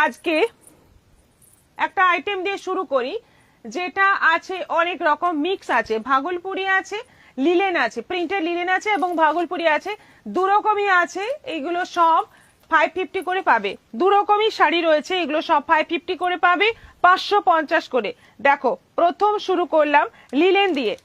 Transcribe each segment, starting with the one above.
আজকে একটা আইটেম দিয়ে শুরু করি, যেটা আছে অনেক রকম মিক্স আছে, ভাগলপুরি আছে, লিলেন আছে, প্রিন্টেড লিলেন আছে এবং ভাগলপুরি আছে, দু রকমই আছে। এইগুলো সব 550 করে পাবে। দু রকমই শাড়ি রয়েছে, এগুলো সব 550 করে পাবে, 550 করে। দেখো, প্রথম শুরু করলাম লিলেন দিয়ে।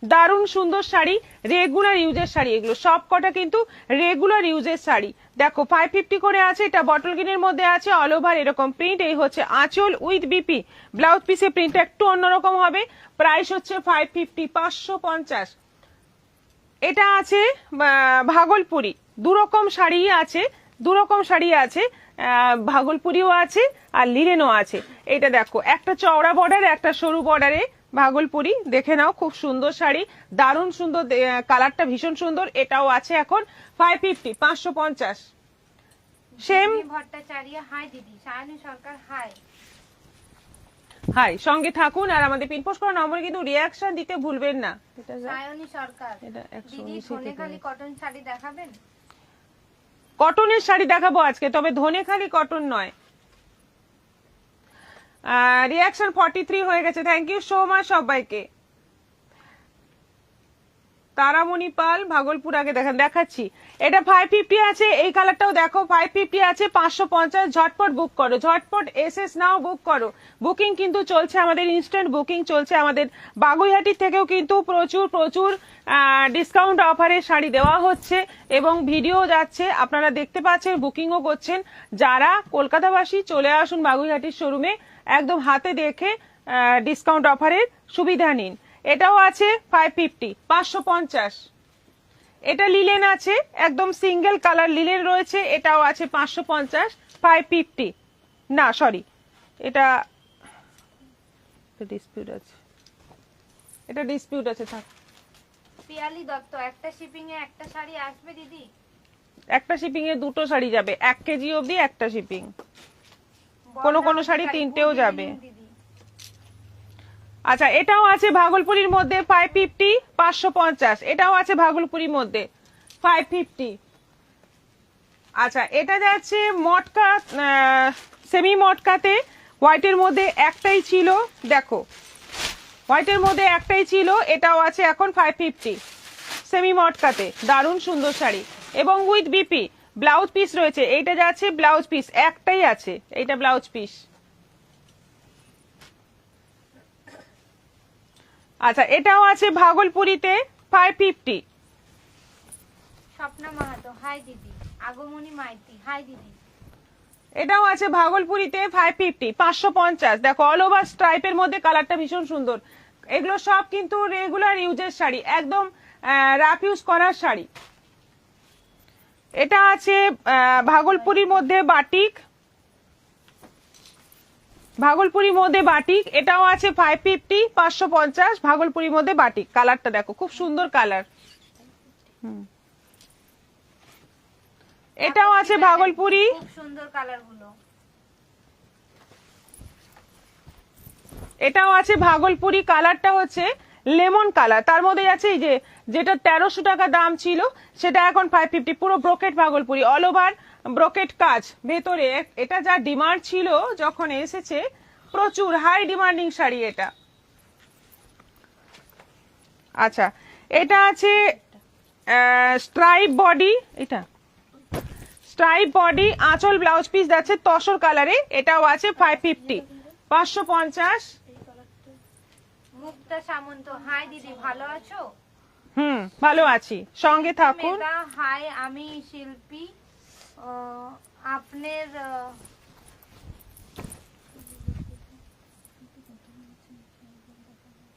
দারুণ সুন্দর শাড়ি, রেগুলার ইউজের শাড়ি, এগুলো সব কটা কিন্তু রেগুলার ইউজের শাড়ি। দেখো 550 করে আছে, এটা বটল গ্রিনের মধ্যে আছে, অল ওভার এরকম প্রিন্ট। এই হচ্ছে আঁচল উইথ বিপি, ব্লাউজ পিসের প্রিন্টটা একটু অন্যরকম হবে। প্রাইস হচ্ছে 550, 550। এটা আছে ভাগলপুরি, দু রকম শাড়ি আছে, দু রকম শাড়ি আছে, ভাগলপুরিও আছে আর লিলেনও আছে। এটা দেখো, একটা চওড়া বর্ডার, একটা সরু বর্ডারে ভাগলপুরি, দেখে নাও, খুব সুন্দর শাড়ি, দারুণ সুন্দর, কালারটা ভীষণ সুন্দর। এটাও আছে এখন 550, 550। সেম ভট্টাচার্য, হাই দিদি। সায়নী সরকার, হাই। হাই, সঙ্গে থাকুন আর আমাদের পিনপোস্ট করা নম্বরে কিন্তু রিঅ্যাকশন দিতে ভুলবেন না। সায়নী সরকার, দিদি ধনেখালি কটন শাড়ি দেখাবেন? কটনের শাড়ি দেখাবো আজকে, তবে ধনেখালি কটন নয়। রিঅ্যাকশন 43 হয়ে গেছে, থ্যাংক ইউ সো মাচ সবাইকে। তারামণি পাল, ভাগলপুর আগে দেখাচ্ছি। এটা 550 আছে, এই কালারটাও দেখো 550 আছে, 550। ঝটপট বুক করো, ঝটপট এসএস নাও বুক করো। বুকিং কিন্তু চলছে আমাদের, ইনস্ট্যান্ট বুকিং চলছে আমাদের। বাগুইহাটির থেকেও কিন্তু প্রচুর প্রচুর ডিসকাউন্ট অফারে শাড়ি দেওয়া হচ্ছে এবং ভিডিও যাচ্ছে, আপনারা দেখতে পাচ্ছেন, বুকিংও করছেন। যারা কলকাতাবাসী চলে আসুন বাগুইহাটির শোরুমে, একদম হাতে দেখে ডিসকাউন্ট অফারের সুবিধা নিন। এটাও আছে 550, 550। এটা লিলেন আছে, একদম সিঙ্গেল কালার লিলেন রয়েছে, এটাও আছে 550, 550 না সরি, এটা ডিসপিউট আছে, এটা ডিসপিউট আছে। থাক, পিয়ালি দত্ত, একটা শিপিং এ একটা শাড়ি আসবে দিদি? একটা শিপিং এ দুটো শাড়ি যাবে, 1 কেজি অবধি একটা শিপিং, কোন শাড়ি 3টেও যাবে। আচ্ছা, এটাও আছে ভাগলপুরির মধ্যে 550, 550। এটাও আছে ভাগলপুরির মধ্যে 550। আচ্ছা, এটা যাচ্ছে মটকা, সেমি মটকাতে, হোয়াইটের মধ্যে একটাই ছিল, দেখো হোয়াইটের মধ্যে একটাই ছিল, এটাও আছে এখন 550 সেমি মটকাতে, দারুণ সুন্দর শাড়ি এবং উইথ বিপি। ব্লাউজ পিস রয়েছে, এইটা যাচ্ছে ব্লাউজ পিস, একটাই আছে, এইটা ব্লাউজ পিস। আচ্ছা, এটাও আছে ভাগলপুরিতে 550। স্বপ্না মাহাতো, হাই দিদি। আগমনী মাইতি, হাই দিদি। এটাও আছে ভাগলপুরিতে 550, 550। দেখো, অল ওভার স্ট্রাইপের মধ্যে, কালারটা ভীষণ সুন্দর। এগুলো সব কিন্তু রেগুলার ইউজের শাড়ি, একদম রাফ ইউজ করার শাড়ি। এটা আছে ভাগলপুরির মধ্যে বাটিক, ভাগলপুরির মধ্যে বাটিক, এটাও আছে 550, 550। ভাগলপুরির মধ্যে বাটিক, কালারটা দেখো, খুব সুন্দর কালার। এটাও আছে ভাগলপুরি, খুব সুন্দর কালার গুলো। এটাও আছে ভাগলপুরি, কালারটা হচ্ছে লেমন কালার। তার মধ্যে আছে এই যে, যেটা 1300 টাকা দাম ছিল, সেটা এখন 550। পুরো brocade Bhagalpuri, all over brocade কাজ ভেতরে। এটা যা ডিমান্ড ছিল যখন এসেছে, প্রচুর হাই ডিমান্ডিং শাড়ি এটা। আচ্ছা, এটা আছে স্ট্রাইপ বডি, এটা স্ট্রাইপ বডি, আঁচল ব্লাউজ পিস যাচ্ছে তসর কালারে, এটাও আছে 550, 550। মুক্তা সামন্ত, হাই দিদি, ভালো আছো? ভালো আছি, সঙ্গে থাকুন। হাই, আমি শিল্পী। আপনার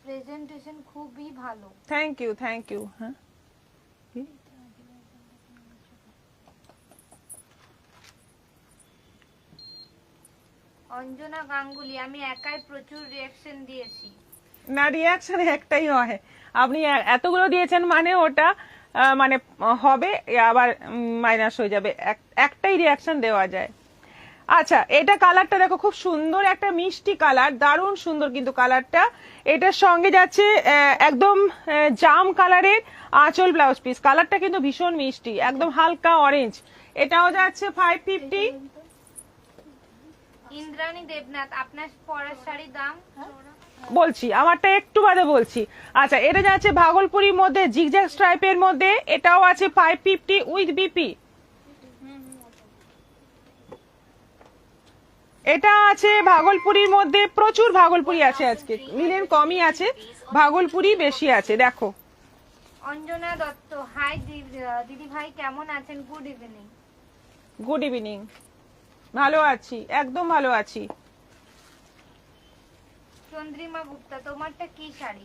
প্রেজেন্টেশন খুবই ভালো। Thank you, thank you. হ্যাঁ, অঞ্জনা গাঙ্গুলি, আমি একাই প্রচুর রিঅ্যাকশন দিয়েছি। না, রিঅ্যাকশন একটাই হয়, আপনি এতগুলো দিয়েছেন মানে ওটা মানে হবে, আবার মাইনাস হয়ে যাবে, একটাই রিঅ্যাকশন দেওয়া যায়। আচ্ছা, এটা কালারটা দেখো, খুব সুন্দর একটা মিষ্টি কালার, দারুণ সুন্দর কিন্তু কালারটা। এটার সঙ্গে যাচ্ছে একদম জাম কালারের আঁচল ব্লাউজ পিস, কালারটা কিন্তু ভীষণ মিষ্টি, একদম হালকা অরেঞ্জ। এটাও যাচ্ছে 550, ইন্দ্রাণী দেবনাথ, আপনার পরার শাড়ির দাম? বলছি, আমারটা একটু বাদে বলছি। আচ্ছা, এটা যাচ্ছে ভাগলপুরির মধ্যে জিগজ্যাগ স্ট্রাইপের মধ্যে, এটাও আছে 550 উইথ বিপি। এটা আছে ভাগলপুরির মধ্যে, প্রচুর ভাগলপুরি আছে আজকে, লিলেন কমই আছে, ভাগলপুরি বেশি আছে। দেখো, অঞ্জনা দত্ত, হাই দিদি ভাই, কেমন আছেন? Good evening. গুড ইভিনিং, ভালো আছি, একদম ভালো আছি। চন্দ্রিমা গুপ্তা, তোমারটা কি শাড়ি?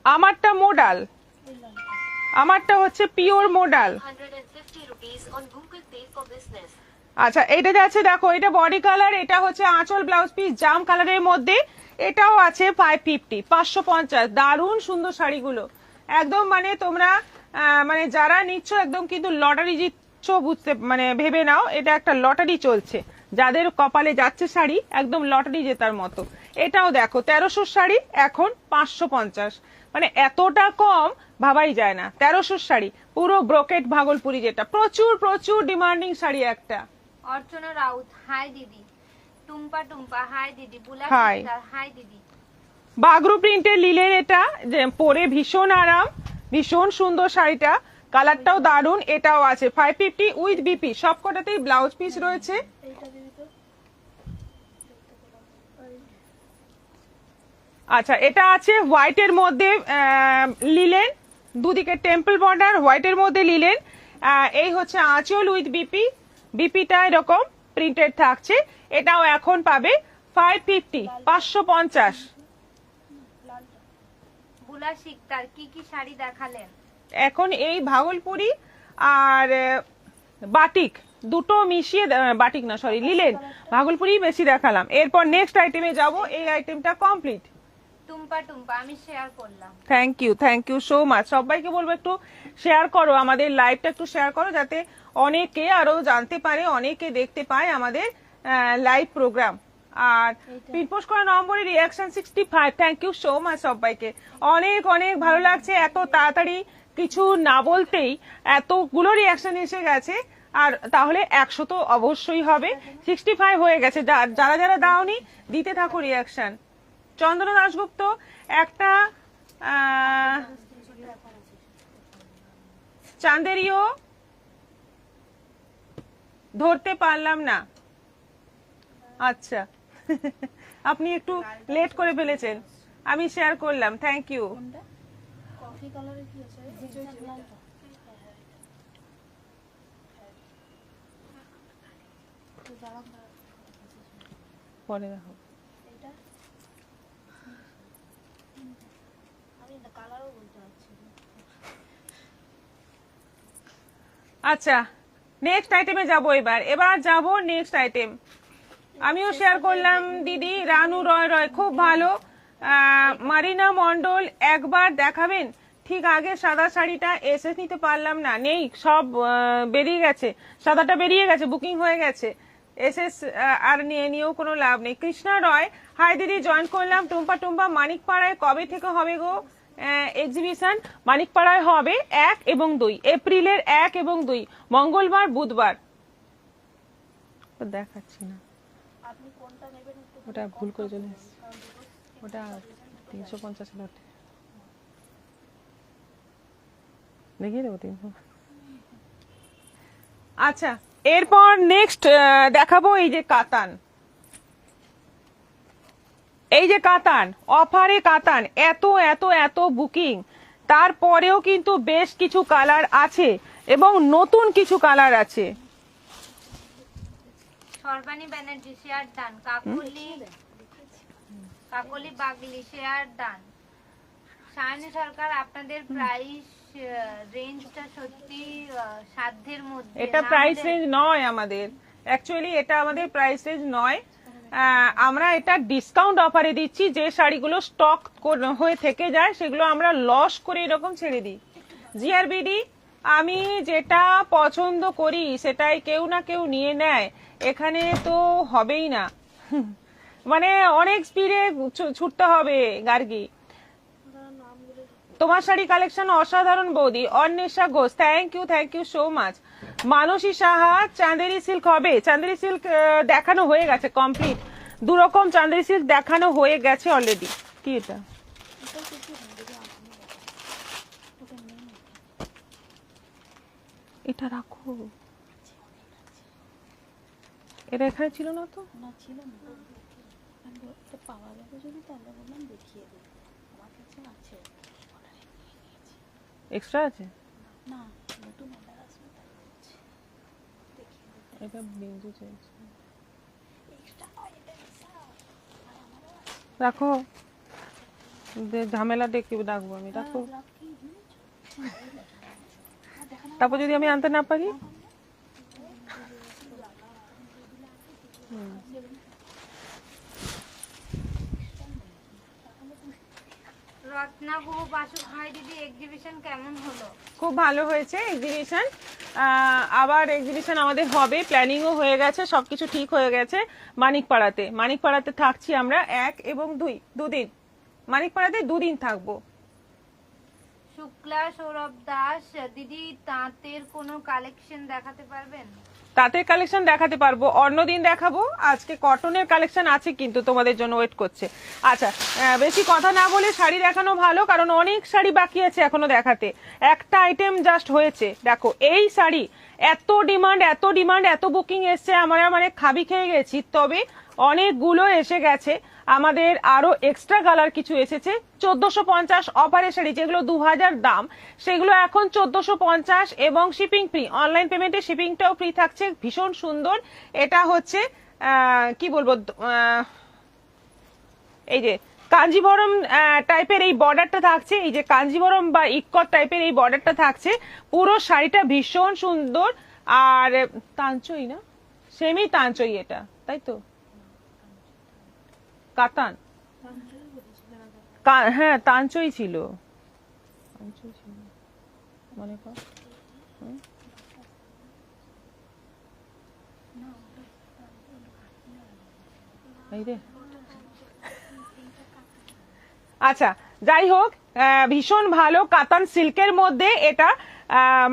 আমারটা মোডাল, আমারটা হচ্ছে pure modal. 150 rupees on Google Pay for business. আচ্ছা, এটা যাচ্ছে, দেখো এটা বডি কালার, এটা হচ্ছে আঁচল ব্লাউজ পিস জাম কালারের মধ্যে, এটাও আছে 550, 550। দারুণ সুন্দর শাড়িগুলো, একদম মানে তোমরা মানে যারা নিচ্ছ একদম কিন্তু লটারি জিতছ, বুঝতে মানে ভেবে নাও এটা একটা লটারি চলছে, যাদের কপালে যাচ্ছে শাড়ি একদম লটারি জেতার মতো। এটাও দেখো 1300 শাড়ি এখন 550, মানে এতটা কম ভাবাই যায় না। 1300 শাড়ি পুরো ব্রোকেট ভাগলপুরি, যেটা প্রচুর প্রচুর ডিমান্ডিং শাড়ি একটা। অর্চনা রাউত, হাই দিদি। টুম্পা টুম্পা, হাই দিদি। বুলা হাই। সিকদার, হাই দিদি। বাগরু প্রিন্টের লিলেন, এটা যে পরে ভীষণ আরাম, ভীষণ সুন্দর শাড়িটা, কালারটাও দারুণ। এটাও আছে 550 উইথ বিপি, সবকটাতেই ব্লাউজ পিস রয়েছে। আচ্ছা, এটা আছে হোয়াইটের মধ্যে লিলেন, দুদিকে টেম্পল বর্ডার, হোয়াইটের মধ্যে লিলেন। এই হচ্ছে আঁচল উইথ বিপি, বিপিটা এরকম প্রিন্টেড থাকছে। এটাও এখন পাবে 550, 550। বুলা সিকদার, কি কি শাড়ি দেখালেন? এখন এই ভাগলপুরি আর বাটিক দুটো মিশিয়ে, বাটিক না সরি লিলেন, ভাগলপুরি বেশি দেখালাম। এরপর নেক্সট আইটেমে যাব, এই আইটেমটা কমপ্লিট। টুম্পা টুম্পা, আমি শেয়ার করলাম। Thank you so much. সবাইকে বলবো একটু শেয়ার করো, আমাদের লাইভটা একটু শেয়ার করো, যাতে অনেকে আরো জানতে পারে, অনেকে দেখতে পায় আমাদের লাইভ প্রোগ্রাম। আর পিনপোস্ট করা নম্বরে reaction 65। Thank you so much সবাইকে, অনেক অনেক ভালো লাগছে, এত তাড়াতাড়ি কিছু না বলতেই এতগুলো রিয়াকশন এসে গেছে। আর তাহলে 100 তো অবশ্যই হবে, 65 হয়ে গেছে। যারা যারা দাওনি দিতে থাকো রিয়াকশন। চন্দনা দাশগুপ্ত, একটা চাঁদেরিও ধরতে পারলাম না। আচ্ছা, আপনি একটু লেট করে ফেলেছেন, আমি শেয়ার করলাম। Thank you. পরে দেখো। আচ্ছা, নেক্সট আইটেমে যাব। এবার যাব নেক্সট আইটেম। আমিও শেয়ার করলাম দিদি, রানু রয় রয় খুব ভালো। মারিনা মন্ডল, একবার দেখাবেন? ঠিক আগে সাদা শাড়িটা এসে নিতে পারলাম না, নেই, সব বেরিয়ে গেছে, সাদাটা বেরিয়ে গেছে, বুকিং হয়ে গেছে, এসএস আর নিয়েও কোনো লাভ নেই। কৃষ্ণা রয়, হাই দিদি, জয়েন করলাম। টুম্পা টুম্পা, মানিকপাড়ায় কবে থেকে হবে গো এক্সিবিশন? মানিকপাড়ায় হবে 1 এবং 2 এপ্রিলের, 1 এবং 2 মঙ্গলবার বুধবার। দেখাচ্ছি না, ওটা ভুল করে চলে এসেছে, ওটা 350 লট দেখিয়ে দেবো 300। আচ্ছা, এরপর নেক্সট দেখাবো এই যে কাতান, এই যে কাতান, অফারে কাতান, এত এত এত বুকিং, তারপরেও কিন্তু বেশ কিছু কালার আছে এবং নতুন কিছু কালার আছে। Sarbani Banerjee, share done. Kakali Bagli, share done. Sayani Sarkar, আপনাদের প্রাইস রেঞ্জটা সত্যি সাধ্যের মধ্যে। এটা প্রাইস রেঞ্জ নয় আমাদের, অ্যাকচুয়ালি এটা আমাদের প্রাইস রেঞ্জ নয়, আমরা এটা ডিসকাউন্ট অফারে দিচ্ছি। যে শাড়িগুলো স্টক হয়ে থেকে যায় সেগুলো আমরা লস করে এরকম ছেড়ে দিই। জিআরবিডি, আমি যেটা পছন্দ করি সেটাই কেউ না কেউ নিয়ে নেয়, এখানে তো হবেই না, মানে অনেক স্পিডে ছুটতে হবে গার্গি। তোমার শাড়ি কালেকশন অসাধারণ বৌদি। Anwesha Ghosh, thank you so much. Manasi Saha, Chanderi silk হবে? চাঁদেরি সিল্ক দেখানো হয়ে গেছে কমপ্লিট, দু রকম চাঁদেরি সিল্ক দেখানো হয়ে গেছে অলরেডি। কি এটা? এটা রাখো, এটা এখানে ছিল না তো? না ছিল না, এটা পাওয়া যাবে যদি তাহলে বললাম দেখিয়ে দিই, আমার কাছে আছে, অর্ডারে নিয়ে নিয়েছি। এক্সট্রা আছে? না, নতুন অর্ডার আসবে তাই বলছি, দেখিয়ে দিই। এটা বিন্দু চাইছে, এক্সট্রা নয়, এটা বিশাল, আর আমারও আছে। রাখো, ঝামেলা দেখে রাখবো আমি, রাখো। কি দিয়েছো? তারপর যদি আমি আনতে না পারি? রত্না গুহ বাসু, হাই দিদি এক্সিবিশন কেমন হলো? খুব ভালো হয়েছে এক্সিবিশন। আবার এক্সিবিশন আমাদের হবে, প্ল্যানিংও হয়ে গেছে, সবকিছু ঠিক হয়ে গেছে। মানিকপাড়াতে থাকছি আমরা 1 এবং 2 দুদিন। মানিকপাড়াতে 2 দিন থাকবো। শুক্লা সৌরভ দাস, দিদি তাঁতের কোনো কালেকশন দেখাতে পারবেন? তাঁতের কালেকশন দেখাতে পারবো, অন্যদিন দেখাবো। আজকে কটনের কালেকশন আছে কিন্তু তোমাদের জন্য ওয়েট করছে। আচ্ছা, বেশি কথা না বলে শাড়ি দেখানো ভালো, কারণ অনেক শাড়ি বাকি আছে এখনো দেখাতে। একটা আইটেম জাস্ট হয়েছে, দেখো এই শাড়ি, এত ডিমান্ড, এত বুকিং এসছে, আমরা মানে খাবি খেয়ে গেছি। তবে অনেকগুলো এসে গেছে, আমাদের আরো এক্সট্রা কালার কিছু এসেছে। 1450 অফারের শাড়ি, যেগুলো 2000 দাম, সেগুলো এখন 1450 এবং শিপিং ফ্রি। অনলাইন পেমেন্টে শিপিংটাও ফ্রি থাকছে। ভীষণ সুন্দর। এটা হচ্ছে কি বলবো, এই যে কাঞ্জিভরম টাইপের এই বর্ডারটা থাকছে, এই যে কাঞ্জিভরম বা ইক্কট টাইপের এই বর্ডারটা থাকছে। পুরো শাড়িটা ভীষণ সুন্দর। আর তাঞ্চই না, সেমি তাঞ্চই এটা, তাই তো? কাতান, হ্যাঁ তাঞ্চই ছিল, মনে কর। এই রে, আচ্ছা যাই হোক, ভীষণ ভালো কাতান সিল্কের মধ্যে এটা,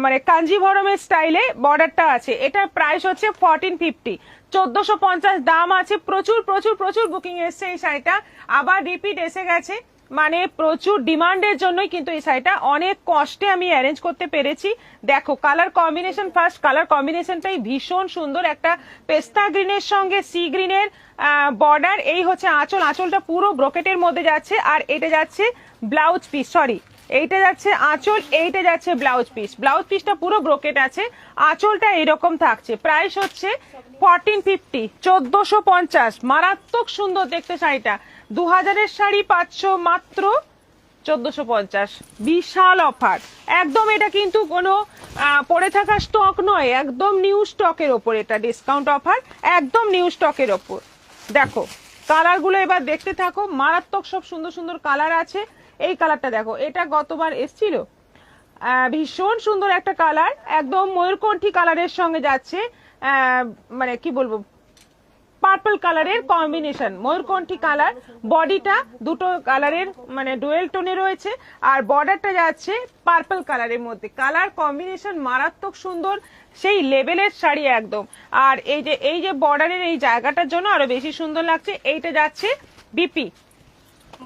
মানে কাঞ্জিভরমের স্টাইলে বর্ডারটা আছে। এটার প্রাইস হচ্ছে 1450, 1450 দাম আছে। প্রচুর বুকিং এসছে এই শাড়িটা, আবার রিপিট এসে গেছে। মানে প্রচুর ডিমান্ডের জন্যই কিন্তু এই শাড়িটা অনেক কষ্টে আমি অ্যারেঞ্জ করতে পেরেছি। দেখো কালার কম্বিনেশন, ফার্স্ট কালার কম্বিনেশনটাই ভীষণ সুন্দর। একটা পেস্তা গ্রিনের সঙ্গে সি গ্রিনের বর্ডার। এই হচ্ছে আঁচল, আঁচলটা পুরো ব্রোকেটের মধ্যে যাচ্ছে। আর এটা যাচ্ছে ব্লাউজ পিস, সরি এইটা যাচ্ছে আঁচল, এইটা যাচ্ছে ব্লাউজ পিস। ব্লাউজ পিসটা পুরো ব্রোকেট আছে, আঁচলটা এরকম থাকছে। প্রাইস হচ্ছে 1450, 1450। মারাত্মক সুন্দর দেখতে শাড়িটা। 2000-এর শাড়ি পাচ্ছ মাত্র 1450। বিশাল অফার একদম। এটা কিন্তু কোনো পড়ে থাকা স্টক নয়, একদম নিউ স্টকের ওপর এটা ডিসকাউন্ট অফার, একদম নিউ স্টকের ওপর। দেখো কালারগুলো এবার দেখতে থাকো, মারাত্মক সব সুন্দর কালার আছে। এই কালারটা দেখো, এটা গতবার এসছিল, ভীষণ সুন্দর একটা কালার, একদম ময়ূরকণ্ঠী কালারের সঙ্গে যাচ্ছে। মানে কি বলবো, পার্পল কালারের কম্বিনেশন, ময়ূরকণ্ঠী কালার। বডিটা দুটো কালারের মানে ডুয়েল টোনে রয়েছে, আর বর্ডারটা যাচ্ছে পার্পল কালারের মধ্যে। কালার কম্বিনেশন মারাত্মক সুন্দর, সেই লেভেলের শাড়ি একদম। আর এই যে বর্ডারের এই জায়গাটার জন্য আরো বেশি সুন্দর লাগছে। এইটা যাচ্ছে বিপি।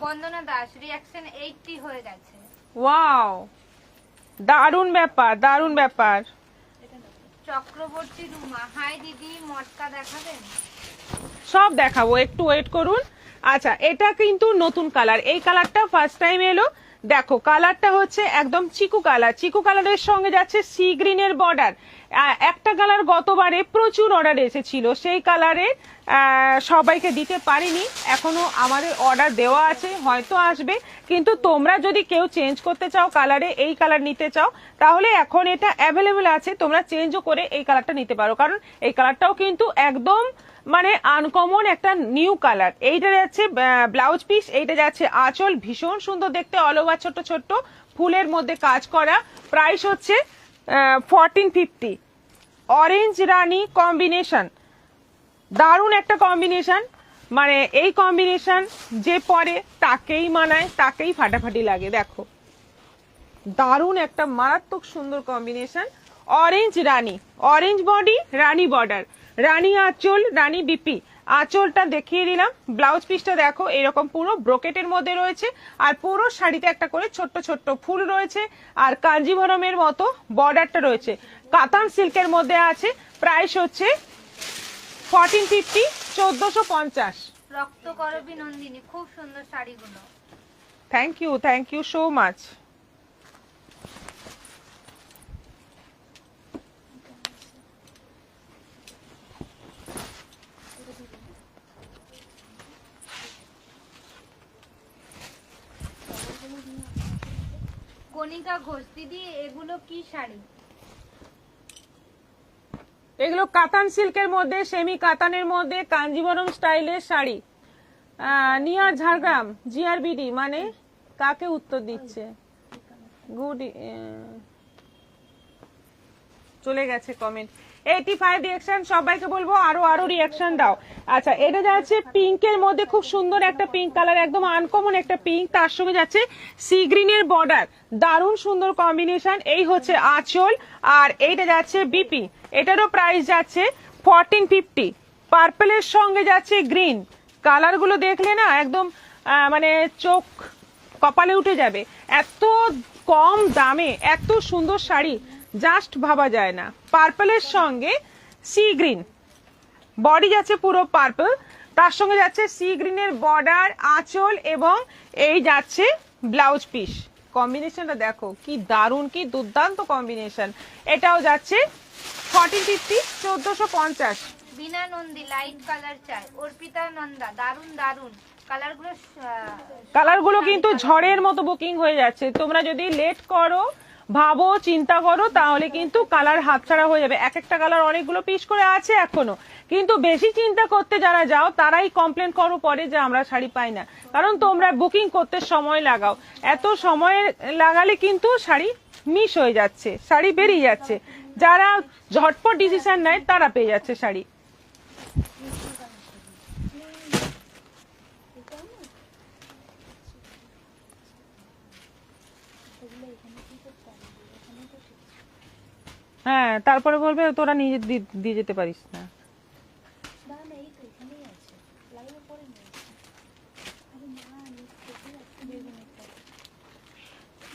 বন্দনা দাস, রিঅ্যাকশন 80 হয়ে গেছে। ওয়াও, দারুণ ব্যাপার। চক্রবর্তী রুমা, হাই দিদি মটকা দেখাবেন? সব দেখাবো, একটু ওয়েট করুন। আচ্ছা, এটা কিন্তু নতুন কালার, এই কালারটা ফার্স্ট টাইম এলো। দেখো কালারটা হচ্ছে একদম চিকু কালার, চিকু কালারের সঙ্গে যাচ্ছে সি গ্রিনের বর্ডার। একটা কালার গতবারে প্রচুর অর্ডার এসেছিল, সেই কালারে সবাইকে দিতে পারিনি, এখনো আমাদের অর্ডার দেওয়া আছে, হয়তো আসবে। কিন্তু তোমরা যদি কেউ চেঞ্জ করতে চাও কালারে, এই কালার নিতে চাও, তাহলে এখন এটা অ্যাভেলেবেল আছে, তোমরা চেঞ্জও করে এই কালারটা নিতে পারো। কারণ এই কালারটাও কিন্তু একদম মানে আনকমন একটা নিউ কালার। এইটা যাচ্ছে ব্লাউজ পিস, এইটা যাচ্ছে আঁচল, ভীষণ সুন্দর দেখতে, অল ওভার ছোট্ট ফুলের মধ্যে কাজ করা। প্রাইস হচ্ছে 1450। অরেঞ্জ রানী কম্বিনেশন, দারুণ একটা কম্বিনেশন। মানে এই কম্বিনেশন যে পরে তাকেই মানায়, তাকেই ফাটাফাটি লাগে। দেখো দারুণ একটা মারাত্মক সুন্দর কম্বিনেশন। অরেঞ্জ রানী, অরেঞ্জ বডি, রানী বর্ডার, রানী আঁচল, রানী বিপি। আঁচলটা দেখিয়ে দিলাম, ব্লাউজ পিসটা দেখো এরকম পুরো ব্রোকেটের মধ্যে রয়েছে, আর পুরো শাড়িতে একটা করে ছোট্ট ছোট্ট ফুল রয়েছে, আর কাঞ্জিভরমের মতো বর্ডারটা রয়েছে। কাতান সিল্কের মধ্যে আছে, প্রাইস হচ্ছে 1450, 1450। রক্ত করবি নন্দিনী, খুব সুন্দর শাড়িগুলো। Thank you so much. Kanika Ghosh দিদি, এগুলো কি শাড়ি? এগুলো কাতান সিল্কের মধ্যে, সেমি কাতানের মধ্যে কাঞ্জিভরম স্টাইলের শাড়ি। নিয়ার ঝাড়গ্রাম, জিআরবিডি মানে কাকে উত্তর দিচ্ছে? গুড, চলে গেছে কমেন্ট। 85 রিয়াকশন, সবাইকে বলবো আরো রিয়াকশন দাও। আচ্ছা, এটা যাচ্ছে পিঙ্কের মধ্যে, খুব সুন্দর একটা পিঙ্ক কালার, একদম আনকমন একটা পিঙ্ক, তার সঙ্গে যাচ্ছে সি গ্রিনের বর্ডার, দারুণ সুন্দর কম্বিনেশন। এই হচ্ছে আঁচল, আর এইটা যাচ্ছে বিপি। এটারও প্রাইস যাচ্ছে 1450। পার্পলের সঙ্গে যাচ্ছে গ্রিন, কালারগুলো দেখলে না একদম মানে চোখ কপালে উঠে যাবে। এত কম দামে এত সুন্দর শাড়ি জাস্ট ভাবা যায় না। পার্পলের সঙ্গে সি গ্রিন, বডি যাচ্ছে পুরো পার্পল, তার সঙ্গে যাচ্ছে সি গ্রিনের বর্ডার, আঁচল, এবং এই যাচ্ছে ব্লাউজ পিস। কম্বিনেশনটা দেখো কি দারুণ, কি দুর্দান্ত কম্বিনেশন। এটাও যাচ্ছে 1450, 1450। বিনা নন্দী লাইট কালার চাই, অর্পিতা নন্দা, দারুন দারুন কালারগুলো। কালারগুলো কিন্তু ঝড়ের মতো বুকিং হয়ে যাচ্ছে। তোমরা যদি লেট করো, ভাবো, চিন্তা করো, তাহলে কিন্তু কালার হাতছাড়া হয়ে যাবে। এক একটা কালার অনেকগুলো পিস করে আছে এখনো, কিন্তু বেশি চিন্তা করতে যারা যাও তারাই কমপ্লেন করো পরে যে আমরা শাড়ি পাই না, কারণ তোমরা বুকিং করতে সময় লাগাও। এত সময় লাগালে কিন্তু শাড়ি মিস হয়ে যাচ্ছে, শাড়ি বেরিয়ে যাচ্ছে। যারা ঝটপট ডিসিশন নেয় তারা পেয়ে যাচ্ছে শাড়ি। হ্যাঁ, তারপরে বলবে তোরা নিজে দিয়ে যেতে পারিস না।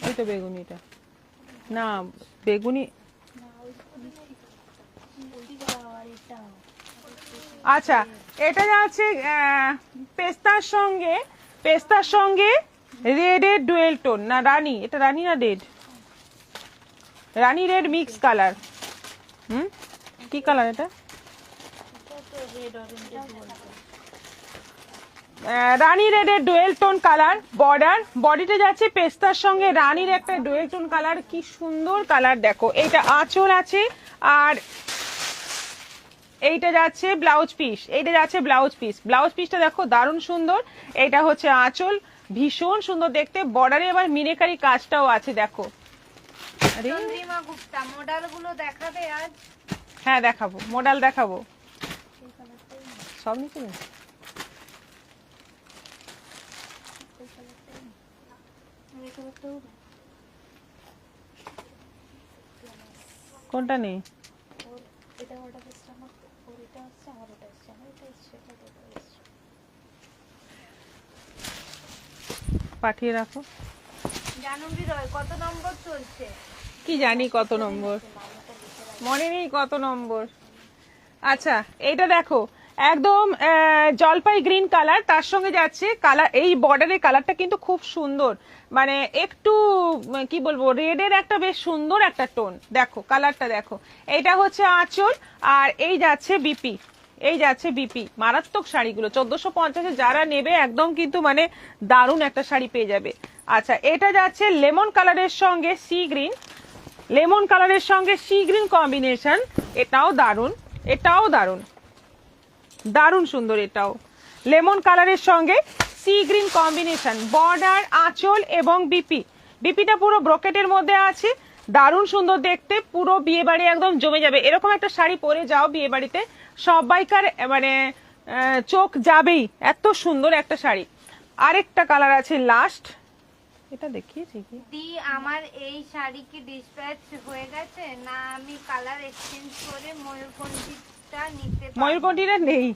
ওই তো বেগুনিটা, না বেগুনি। আচ্ছা, এটা যাচ্ছে পেস্তার সঙ্গে রেডের ডুয়েল টোন, না রানী, এটা রানী না রেড, রানী রেড মিক্স কালার। কি কালার এটা? রানী রেডের ডুয়েল টোন কালার, বর্ডার, বডিতে যাচ্ছে পেস্তার সঙ্গে রানীর একটা ডুয়েল টোন কালার, কি সুন্দর কালার দেখো। এইটা আঁচল আছে, আর এইটা যাচ্ছে ব্লাউজ পিস, এইটা যাচ্ছে ব্লাউজ পিস। ব্লাউজ পিসটা দেখো দারুণ সুন্দর। এইটা হচ্ছে আঁচল, ভীষণ সুন্দর দেখতে। বর্ডারে আবার মিনেকারি কাজটাও আছে দেখো। চন্দ্রিমা গুপ্তা, মডেলগুলো দেখাবে আজ? হ্যাঁ দেখাবো, মডেল দেখাবো, সব নিচে নেই। কোনটা নেই? পাঠিয়ে রাখো। জাহ্নবী রয়, কত নম্বর চলছে? কি জানি কত নম্বর, মনে নেই কত নম্বর। আচ্ছা, এটা দেখো একদম জলপাই গ্রিন কালার, তার সঙ্গে যাচ্ছে কালার, এই বর্ডারের কালারটা কিন্তু খুব সুন্দর, মানে একটু কি বলবো, রেডের একটা বেশ সুন্দর একটা টোন। দেখো কালারটা দেখো। এইটা হচ্ছে আঁচল, আর এই যাচ্ছে বিপি, এই যাচ্ছে বিপি। মারাত্মক শাড়িগুলো 1450-এ যারা নেবে একদম কিন্তু মানে দারুণ একটা শাড়ি পেয়ে যাবে। আচ্ছা, এটা যাচ্ছে লেমন কালারের সঙ্গে সি গ্রিন, লেমন কালারের সঙ্গে সি গ্রিন কম্বিনেশন। এটাও দারুণ, এটাও দারুণ, দারুণ সুন্দর। এটাও লেমন কালারের সঙ্গে সি গ্রিন কম্বিনেশন, বর্ডার, আঁচল এবং বিপি। বিপিটা পুরো ব্রোকেটের মধ্যে আছে, দারুণ সুন্দর দেখতে। পুরো বিয়ে বাড়ি একদম জমে যাবে। এরকম একটা শাড়ি পরে যাও বিয়ে বাড়িতে, সবাইকার মানে চোখ যাবেই, এত সুন্দর একটা শাড়ি। আরেকটা কালার আছে লাস্ট, এটা দেখিয়েছি কি? দি আমার এই শাড়ি কি ডিসপ্যাচ হয়ে গেছে, না আমি কালার এক্সচেঞ্জ করে ময়ূরকণ্ঠীটা নিতে পারবো? ময়ূরকণ্ঠীটা নেই,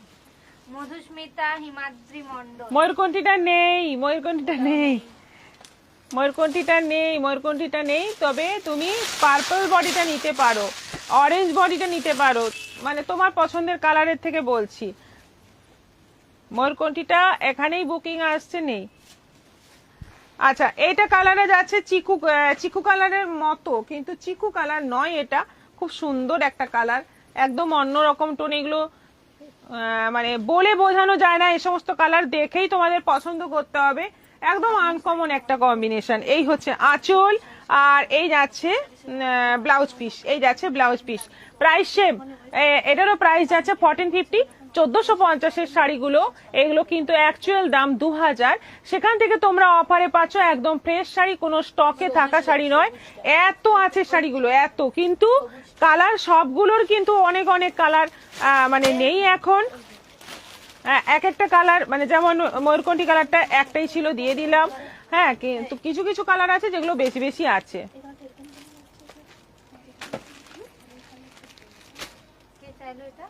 মধুস্মিতা হিমাদ্রি মণ্ডল। ময়ূরকণ্ঠীটা নেই, ময়ূরকণ্ঠীটা নেই, ময়ূরকণ্ঠীটা নেই, ময়ূরকণ্ঠীটা নেই। তবে তুমি পার্পল বডিটা নিতে পারো, অরেঞ্জ বডিটা নিতে পারো, মানে তোমার পছন্দের কালারের থেকে বলছি। ময়ূরকণ্ঠীটা এখানেই বুকিং আসছে, নেই। আচ্ছা, এইটা কালারে যাচ্ছে চিকু, চিকু কালারের মতো, কিন্তু চিকু কালার নয়, এটা খুব সুন্দর একটা কালার, একদম অন্যরকম টোন। এগুলো মানে বলে বোঝানো যায় না, এই সমস্ত কালার দেখেই তোমাদের পছন্দ করতে হবে, একদম আনকমন একটা কম্বিনেশন। এই হচ্ছে আঁচল, আর এই যাচ্ছে ব্লাউজ পিস, এই যাচ্ছে ব্লাউজ পিস। প্রাইস সেম, এটারও প্রাইস যাচ্ছে 1450। 1450-এর শাড়িগুলো, এগুলো কিন্তু অ্যাকচুয়াল দাম 2000। সেখান থেকে তোমরা অফারে পাচ্ছ একদম ফ্রেশ শাড়ি, কোনো স্টকে থাকা শাড়ি নয়। এত আছে শাড়িগুলো, এত, কিন্তু কালার সবগুলোর কিন্তু অনেক অনেক কালার মানে নেই এখন। এক একটা কালার, মানে যেমন ময়ূরকণ্ঠী কালারটা একটাই ছিল, দিয়ে দিলাম। হ্যাঁ, কিন্তু কিছু কিছু কালার আছে যেগুলো বেশি বেশি আছে। কে চাইলো এটা?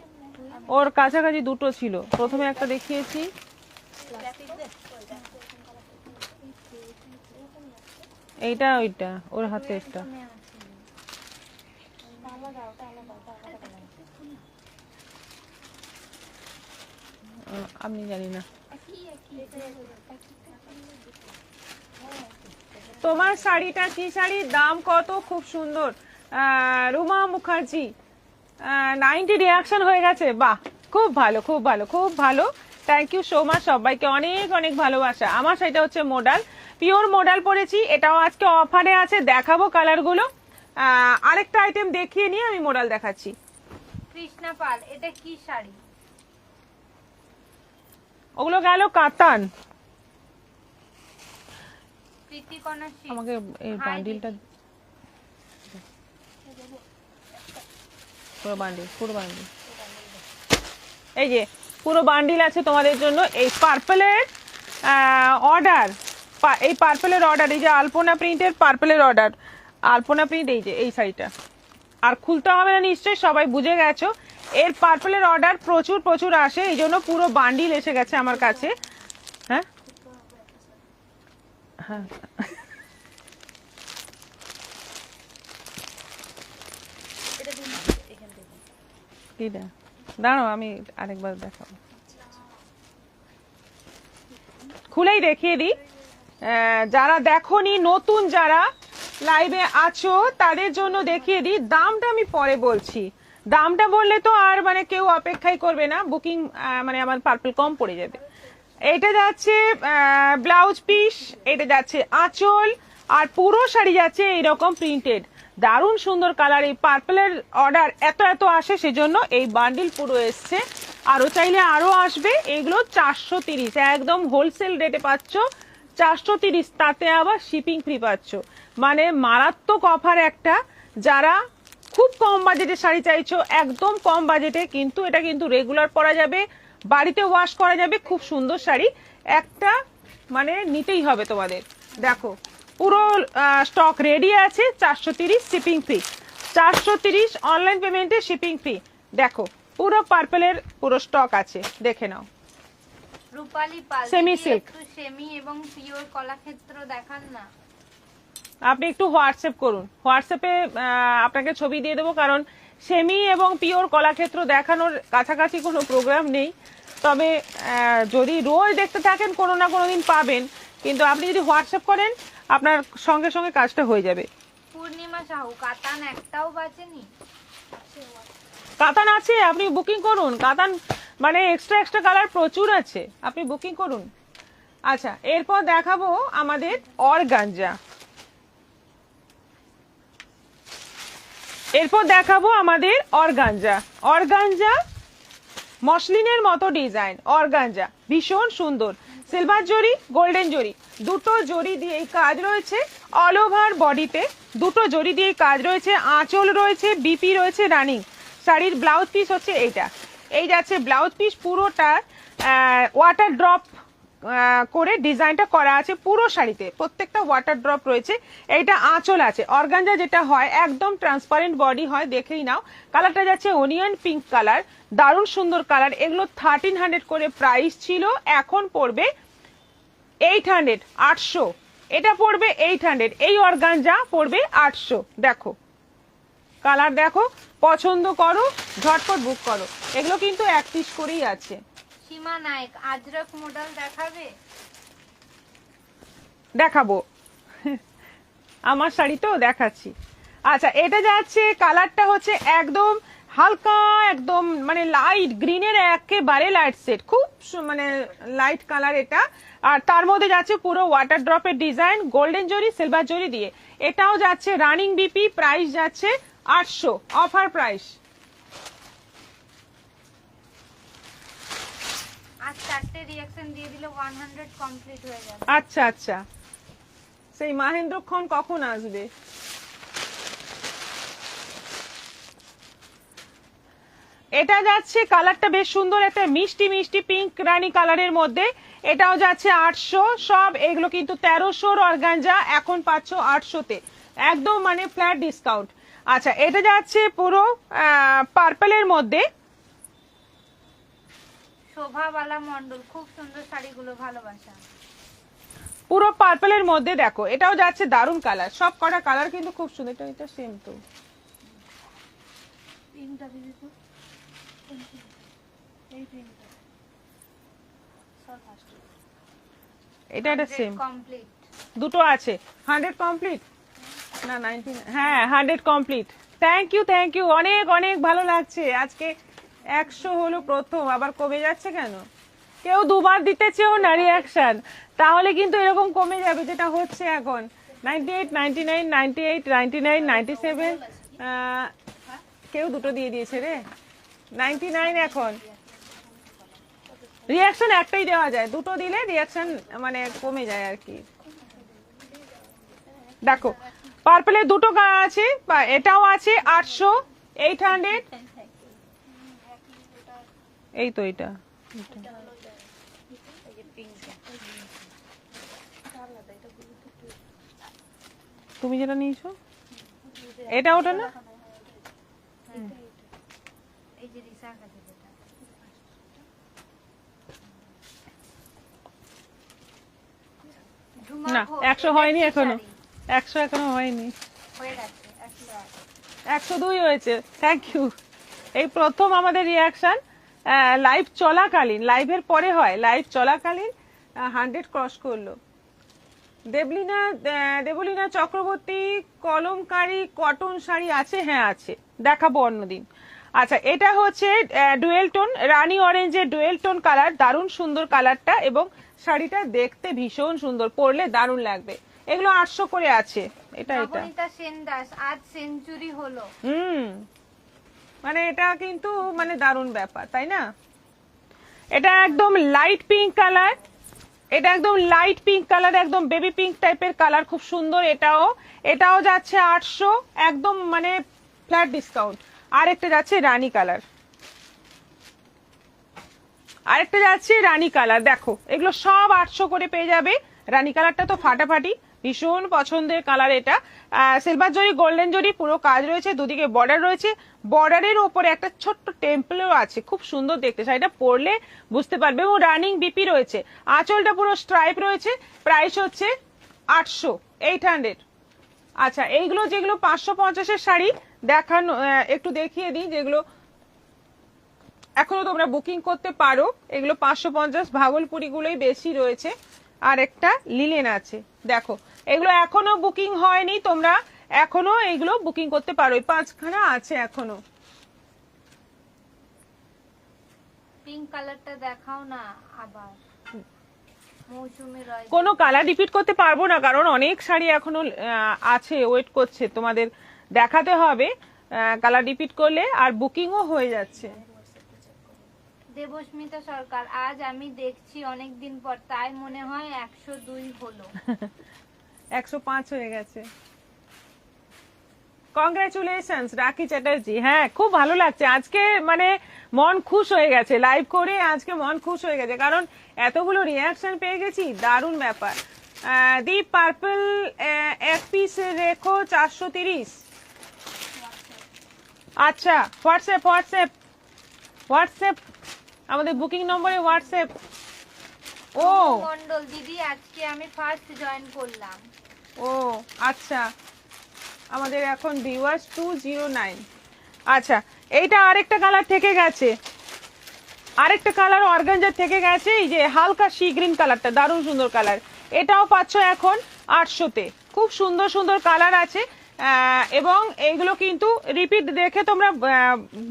ওর কাছাকাছি দুটো ছিল, প্রথমে একটা দেখিয়েছি। এইটা ওইটা ওর হাতে একটা, আমি জানি না। তোমার শাড়িটা কি শাড়ি, দাম কত? খুব সুন্দর, রুমা মুখার্জি 90 রিয়াকশন হয়ে গেছে, বাহ, খুব ভালো, খুব ভালো, খুব ভালো। থ্যাংক ইউ সো মাচ, সবাইকে অনেক অনেক ভালোবাসা। আমার শাড়িটা হচ্ছে মডাল, পিওর মডাল পরেছি, এটাও আজকে অফারে আছে, দেখাবো কালারগুলো। আরেকটা আইটেম দেখিয়ে নিয়ে আমি মডাল দেখাচ্ছি। কৃষ্ণা পাল, এটা কি শাড়ি? ওগুলো গেল কাতান। প্রীতিকণা শীল। আমাকে এই বান্ডিলটা, পুরো বান্ডিল, পুরো বান্ডিল, এই যে পুরো বান্ডিল আছে তোমাদের জন্য। এই পার্পলের অর্ডার, এই পার্পলের অর্ডার, এই যে আলপনা প্রিন্টের পার্পলের অর্ডার, আলপনা প্রিন্ট, এই যে এই শাড়িটা আর খুলতে হবে না নিশ্চয়ই, সবাই বুঝে গেছো। এর পার্পলের অর্ডার প্রচুর প্রচুর আসে, এই জন্য পুরো বান্ডিল এসে গেছে আমার কাছে। হ্যাঁ হ্যাঁ, দাঁড়াও আমি আরেকবার দেখাবো, খুলেই দেখিয়ে দিই। যারা দেখোনি, নতুন যারা লাইভে আছো তাদের জন্য দেখিয়ে দিই। দামটা আমি পরে বলছি, দামটা বললে তো আর মানে কেউ অপেক্ষাই করবে না, বুকিং মানে আমার পার্পল কম পড়ে যাবে। এটা যাচ্ছে ব্লাউজ পিস, এটা যাচ্ছে আঁচল, আর পুরো শাড়ি যাচ্ছে এইরকম প্রিন্টেড, দারুণ সুন্দর কালার। এই পার্পলের অর্ডার এত এত আসে, সেজন্য এই বান্ডিল পুরো এসছে, আরো চাইলে আরো আসবে। এগুলো 430, একদম হোলসেল রেটে পাচ্ছ 430, তাতে আবার শিপিং ফ্রি পাচ্ছ, মানে মারাত্মক অফার একটা। যারা খুব কম বাজেটে শাড়ি চাইছো, একদম কম বাজেটে, কিন্তু এটা কিন্তু রেগুলার পরা যাবে, বাড়িতে ওয়াশ করা যাবে, খুব সুন্দর শাড়ি একটা, মানে নিতেই হবে তোমাদের। দেখো পুরো স্টক রেডি আছে, 430 শিপিং ফ্রি, 430 অনলাইন পেমেন্টে শিপিং ফ্রি। দেখো পুরো পার্পলের পুরো স্টক আছে, দেখে নাও। রূপালী পাল, সেমি সিল্ক, একটু সেমি এবং পিওর কলাক্ষেত্র দেখান না। আপনি একটু হোয়াটসঅ্যাপ করুন, হোয়াটসঅ্যাপে আপনাকে ছবি দিয়ে দেবো, কারণ সেমি এবং পিওর কলাক্ষেত্র দেখানোর কাছাকাছি কোনো প্রোগ্রাম নেই। তবে যদি রোজ দেখতে থাকেন কোনো না কোনো দিন পাবেন, কিন্তু আপনি যদি হোয়াটসঅ্যাপ করেন আপনার সঙ্গে সঙ্গে কাজটা হয়ে যাবে। পূর্ণিমা সাহু, কাতান একটাও বাঁচেনি? কাতান আছে, আপনি বুকিং করুন। কাতান মানে এক্সট্রা এক্সট্রা কালার প্রচুর আছে, আপনি বুকিং করুন। আচ্ছা, এরপর দেখাবো আমাদের অর্গানজা, এরপর দেখাবো আমাদের অর্গানজা। অর্গানজা মসলিনের মতো ডিজাইন, অর্গানজা ভীষণ সুন্দর, সিলভার জরি, গোল্ডেন জরি, দুটো জরি দিয়ে কাজ রয়েছে, অল ওভার বডিতে দুটো জরি দিয়ে কাজ রয়েছে, আঁচল রয়েছে, বিপি রয়েছে রানিং। শাড়ির ব্লাউজ পিস হচ্ছে এইটা, এই যাচ্ছে ব্লাউজ পিস, পুরোটা ওয়াটার ড্রপ করে ডিজাইনটা করা আছে পুরো শাড়িতে, প্রত্যেকটা ওয়াটার ড্রপ রয়েছে। এইটা আঁচল আছে, অর্গানজা যেটা হয় একদম ট্রান্সপারেন্ট বডি হয়, দেখেই নাও। কালারটা যাচ্ছে অনিয়ন পিঙ্ক কালার, দারুণ সুন্দর কালার। এগুলো 1300 করে প্রাইস ছিল, এখন পড়বে 800, 800। এটা পড়বে 800, এই অর্গানজা পড়বে 800। দেখো কালার, দেখো পছন্দ করো, ঝটপট বুক করো। এগুলো কিন্তু 1 পিস করেই আছে। সীমা নায়ক আজরক মডেল দেখাবে? দেখাবো, আমার শাড়ি তো দেখাচ্ছি। আচ্ছা, এটা যাচ্ছে কালারটা হচ্ছে একদম হালকা, একদম মানে লাইট গ্রিনের একেবারে লাইট সেট, খুব মানে লাইট কালার এটা। আর তার মধ্যে যাচ্ছে পুরো ওয়াটার ড্রপের ডিজাইন, গোল্ডেন জরি সিলভার জরি দিয়ে। এটাও যাচ্ছে রানিং বিপি, প্রাইস যাচ্ছে 800, অফার প্রাইস। আজ 4টে রিঅ্যাকশন দিয়ে দিলে 100 কমপ্লিট হয়ে যাবে। আচ্ছা আচ্ছা, সেই মাহেন্দ্রক্ষণ কখন আসবে? এটা যাচ্ছে কালারটা বেশ সুন্দর, একটা মিষ্টি মিষ্টি পিঙ্ক রানী কালারের মধ্যে। এটাও যাচ্ছে 800। সব এগুলো কিন্তু 1300 অর্গানজা, এখন পাচ্ছ 800-তে, একদম মানে ফ্ল্যাট ডিসকাউন্ট। আচ্ছা, এটা যাচ্ছে পুরো পার্পলের মধ্যে। শোভাবালা মন্ডল, খুব সুন্দর শাড়িগুলো, ভালোবাসা। পুরো পার্পলের মধ্যে দেখো, এটাও যাচ্ছে দারুণ কালার, সব কটা কালার কিন্তু খুব সুন্দর। এটা সেম তো, প্রিন্টটা দিদি তো, এই প্রিন্টটা সব ফার্স্ট। এটা একটা সেম, কমপ্লিট দুটো আছে। 100 কমপ্লিট না 90? হ্যাঁ 100 কমপ্লিট। থ্যাংক ইউ, অনেক অনেক ভালো লাগছে। আজকে 100 হলো প্রথম, আবার কমে যাচ্ছে কেন? কেউ দুবার দিতে চেয়েও না রিয়াকশন, তাহলে কিন্তু এরকম কমে যাবে, যেটা হচ্ছে এখন 98, 99, 98, 99, 97। কেউ দুটো দিয়ে দিয়েছে রে, 99 এখন। রিয়াকশন একটাই দেওয়া যায়, দুটো দিলে রিয়াকশন মানে কমে যায় আর কি। দেখো পার্পলের দুটো আছে, এটাও আছে 800, 800। এই তো এটা, তুমি যেটা নিয়েছো এটা ওটা না? এই যে রিসার্চ আছে যেটা। না 100 হয়নি এখনো, 100 এখনো হয়নি, হয়ে গেছে 101। 102 হয়েছে। Thank you. এই প্রথম আমাদের রিয়াকশন লাইভ চলাকালীন, লাইভের পরে হয়, লাইভ চলাকালীন 100 ক্রস করলো। দেবলীনা চক্রবর্তী কলমকারী কটন শাড়ি আছে? হ্যাঁ আছে, দেখাবো অন্যদিন। আচ্ছা, এটা হচ্ছে ডুয়েল টোন, রানী অরেঞ্জের ডুয়েল টোন কালার, দারুণ সুন্দর কালারটা, এবং শাড়িটা দেখতে ভীষণ সুন্দর, পরলে দারুণ লাগবে। এগুলো 800 করে আছে। এটা নবনীতা সেন দাস, আজ সেঞ্চুরি হলো। মানে এটা কিন্তু মানে দারুণ ব্যাপার, তাই না? এটা একদম লাইট পিঙ্ক কালার, এটা একদম লাইট পিঙ্ক কালার, একদম বেবি পিঙ্ক টাইপের কালার, খুব সুন্দর। এটাও যাচ্ছে 800, একদম মানে ফ্ল্যাট ডিসকাউন্ট। আরেকটা যাচ্ছে রানী কালার, আরেকটা যাচ্ছে রানী কালার। দেখো এগুলো সব 800 করে পেয়ে যাবে। রানী কালারটা তো ফাটাফাটি, ভীষণ পছন্দের কালার। এটা সিলভার জরি গোল্ডেন জরি পুরো কাজ রয়েছে, দুদিকে বর্ডার রয়েছে, বর্ডারের উপরে একটা ছোট্ট টেম্পলও আছে, খুব সুন্দর দেখতে। শাড়িটা পরলে বুঝতে পারবে। এবং রানিং বিপি রয়েছে, আঁচলটা পুরো স্ট্রাইপ রয়েছে। প্রাইস হচ্ছে 800, 800। আচ্ছা, এইগুলো যেগুলো 550-এর শাড়ি দেখানো, একটু দেখিয়ে দিই, যেগুলো এখনো তোমরা বুকিং করতে পারো। এগুলো 550, ভাগলপুরি গুলোই বেশি রয়েছে। আর একটা লিলেন আছে, দেখো এগুলো এখনো বুকিং হয়নি, তোমরা এখনো এইগুলো বুকিং করতে পারো। এই 5খানা আছে এখনো। পিঙ্ক কালারটা দেখাও না আবার। মৌসুমী রয়, কোনো কালার রিপিট করতে পারবো না, কারণ অনেক শাড়ি এখনো আছে, ওয়েট করছে, তোমাদের দেখাতে হবে। কালার রিপিট করলে আর বুকিংও হয়ে যাচ্ছে। দেবস্মিতা সরকার, আজ আমি দেখছি অনেকদিন পর, তাই মনে হয় 102 হলো। 105 হয়ে গেছে। কংগ্রাচুলেশনস রাখি চ্যাটার্জি। হ্যাঁ, খুব ভালো লাগছে আজকে, মানে মন খুশ হয়ে গেছে লাইভ করে, আজকে মন খুশ হয়ে গেছে কারণ এতগুলো রিয়াকশন পেয়ে গেছি, দারুণ ব্যাপার। দীপ পার্পল এক পিস রেখো 430। আচ্ছা, হোয়াটসঅ্যাপ হোয়াটসঅ্যাপ হোয়াটসঅ্যাপ আমাদের বুকিং নম্বরে হোয়াটসঅ্যাপ। ও মন্ডল দিদি, আজকে আমি ফার্স্ট জয়েন করলাম। ও আচ্ছা, আমাদের এখন ভিউয়ার্স 209। আচ্ছা, এইটা আরেকটা কালার থেকে গেছে, আরেকটা কালার অর্গানজার থেকে গেছে, এই যে হালকা সি গ্রিন কালারটা, দারুণ সুন্দর কালার। এটাও পাচ্ছ এখন 800-তে। খুব সুন্দর সুন্দর কালার আছে এবং এইগুলো কিন্তু রিপিট দেখে তোমরা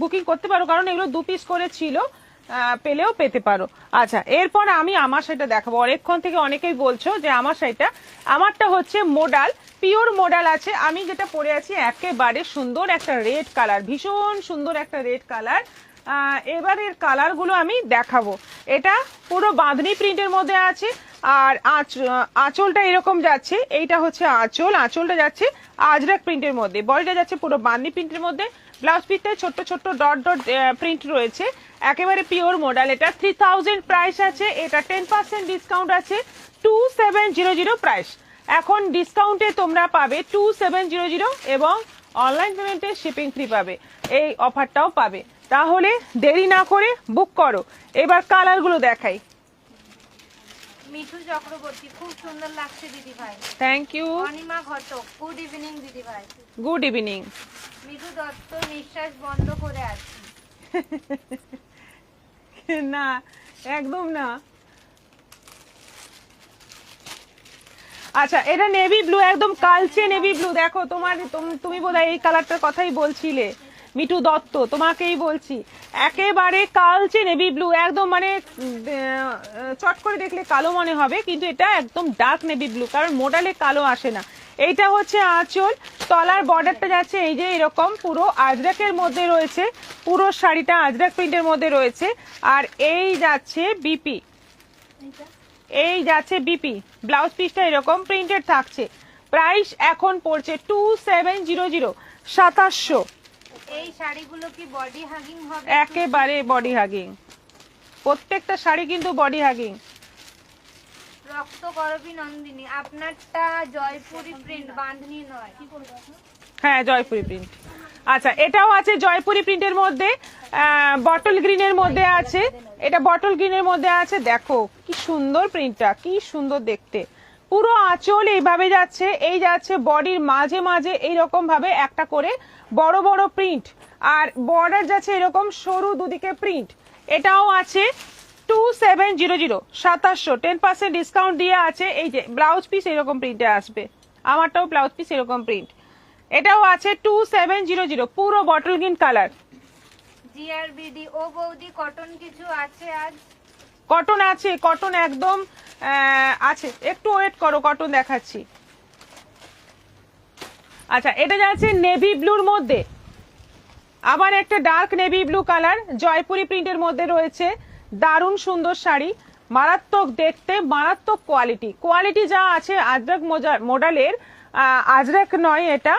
বুকিং করতে পারো, কারণ এগুলো 2 পিস করে ছিল, পেলেও পেতে পারো। আচ্ছা, এরপর আমি আমার শাড়িটা দেখাবো। অনেকক্ষণ থেকে অনেকেই বলছো যে আমার শাড়িটা, আমারটা হচ্ছে মোডাল, পিওর মোডাল আছে। আমি যেটা পরে আছি একেবারে সুন্দর একটা রেড কালার, ভীষণ সুন্দর একটা রেড কালার। এবার এর কালারগুলো আমি দেখাবো। এটা পুরো বাঁধনি প্রিন্টের মধ্যে আছে, আর আঁচলটা এরকম যাচ্ছে, এইটা হচ্ছে আঁচল, আঁচলটা যাচ্ছে আজরাক প্রিন্টের মধ্যে, বডিটা যাচ্ছে পুরো বাঁধনি প্রিন্টের মধ্যে, ব্লাউজ পিসটায় ছোট্ট ছোট্ট ডট ডট প্রিন্ট রয়েছে, একেবারে পিওর মডেল। এটা 3000 প্রাইস আছে, এটা 10% ডিসকাউন্ট আছে, 2700 প্রাইস। এখন ডিসকাউন্টে তোমরা পাবে 2700 এবং অনলাইন পেমেন্টে শিপিং ফ্রি পাবে, এই অফারটাও পাবে। তাহলে দেরি না করে বুক করো। এবার কালারগুলো দেখাই। মিঠু চক্রবর্তী, খুব সুন্দর লাগছে দিদি ভাই। Thank you. Anima Ghatak, good evening দিদি ভাই। Good evening. মিঠু দত্ত, নিঃশ্বাস বন্ধ করে আছি। না, একদম না। আচ্ছা, এটা নেভি ব্লু, একদম কালচে নেভি ব্লু। দেখো তুমি বোধহয় এই কালারটার কথাই বলছিলে মিঠু দত্ত, তোমাকেই বলছি, একেবারে কালচে নেভি ব্লু, একদম মানে চট করে দেখলে কালো মনে হবে, কিন্তু এটা একদম ডার্ক নেভি ব্লু, কারণ মোডালে কালো আসে না। এইটা হচ্ছে আঁচল, তলার বর্ডারটা যাচ্ছে এই যে এরকম পুরো আজরাকের মধ্যে রয়েছে, পুরো শাড়িটা আজরাক প্রিন্টের মধ্যে রয়েছে, আর এই যাচ্ছে বিপি, এই যাচ্ছে বিপি, ব্লাউজ পিসটা এরকম প্রিন্টেড থাকছে। প্রাইস এখন পড়ছে 2700, 2700। এই শাড়িগুলো কি বডি হাগিং হবে? একেবারে বডি হাগিং, প্রত্যেকটা শাড়ি কিন্তু বডি হাগিং। রক্ত করবি নন্দিনী, আপনারটা জয়পুরি প্রিন্ট, বাঁধনি নয়। হ্যাঁ, জয়পুরি প্রিন্ট। আচ্ছা, এটাও আছে জয়পুরি প্রিন্টের মধ্যে, বটল গ্রিনের মধ্যে আছে, এটা বটল গ্রিনের মধ্যে আছে। দেখো কি সুন্দর প্রিন্টটা, কি সুন্দর দেখতে। পুরো আঁচল এইভাবে যাচ্ছে, এই যাচ্ছে বডির মাঝে মাঝে এইরকম ভাবে একটা করে বড় বড় প্রিন্ট, আর বর্ডার যাচ্ছে এরকম সরু দুদিকে প্রিন্ট। এটাও আছে 2700, 2700, 10% ডিসকাউন্ট দিয়ে আছে। এই যে ব্লাউজ পিস এরকম প্রিন্টে আসবে, আমারটাও ব্লাউজ পিস এরকম প্রিন্ট। এটাও আছে 2700, পুরো বটল গ্রিন কালার। জিআরবিডি, ও বৌদি কটন কিছু আছে আজ? কটন আছে, কটন একদম আছে, একটু ওয়েট করো, কটন দেখাচ্ছি। আচ্ছা, এটা যাচ্ছে নেভি ব্লুর মধ্যে, আবার একটা dark navy blue colour, Jaipuri প্রিন্টের মধ্যে রয়েছে, দারুণ সুন্দর শাড়ি, মারাত্মক দেখতে, মারাত্মক কোয়ালিটি। কোয়ালিটি যা আছে আজরাক মোডালের, আজরাক নয় এটা,